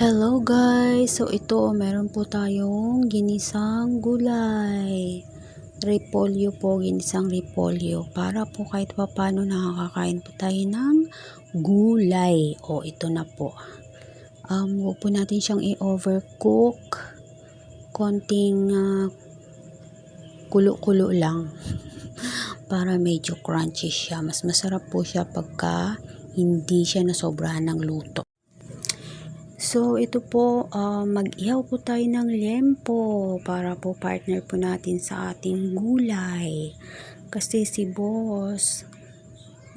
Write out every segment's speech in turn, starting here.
Hello guys! So ito, meron po tayong ginisang gulay. Repolyo po, ginisang repolyo. Para po kahit pa paano nakakakain po tayo ng gulay. O ito na po. Huwag po natin siyang i-overcook. Konting kulo-kulo lang. Para medyo crunchy siya. Mas masarap po siya pagka hindi siya nasobrahan ng luto. So, ito po, mag-ihaw po tayo ng liempo para po partner po natin sa ating gulay. Kasi si boss,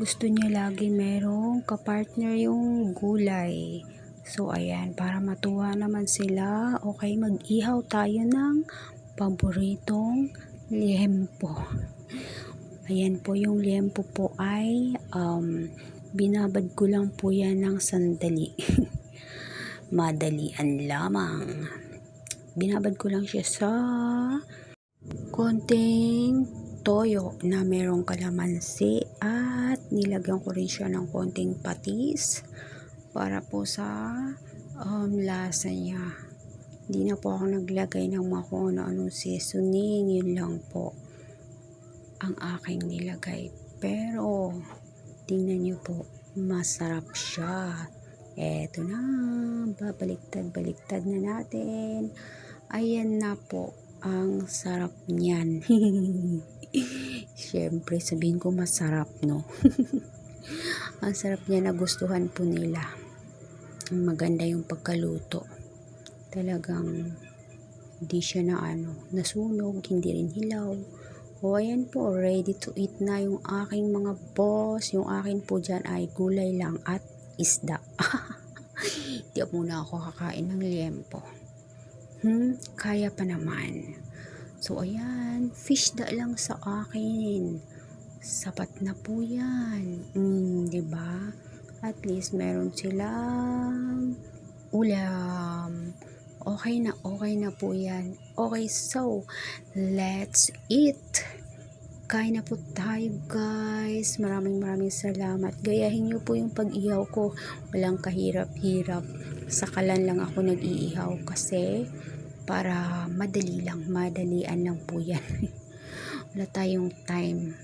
gusto niya lagi merong kapartner yung gulay. So, ayan, para matuwa naman sila, okay, mag-ihaw tayo ng paboritong liempo. Ayan po, yung liempo po ay, binabad ko lang po yan ng sandali. Madalian lamang. Binabad ko lang siya sa konting toyo na merong kalamansi at nilagyan ko rin siya ng konting patis para po sa lasa niya. Hindi na po ako naglagay ng mga kung ano-anong seasoning, yun lang po ang aking nilagay. Pero tingnan nyo po, masarap siya. Eto na, babaliktad-baliktad na natin. Ayan na po, ang sarap niyan. Siyempre, sabihin ko masarap, no? Ang sarap niya, nagustuhan po nila. Maganda yung pagkaluto. Talagang hindi siya nasunog, hindi rin hilaw. O ayan po, ready to eat na yung aking mga boss. Yung akin po dyan ay gulay lang at isda. Di muna ako kakain ng liempo. Kaya pa naman. So ayan, fish da lang sa akin. Sapat na po yan. Diba? At least meron silang ulam. Okay na po yan. Okay, so let's eat. Kain na po tayo guys. Maraming salamat. Gayahin nyo po yung pag-ihaw ko. Walang kahirap-hirap. Sakalan lang ako nag-iihaw kasi para madalian lang po yan. Wala tayong time.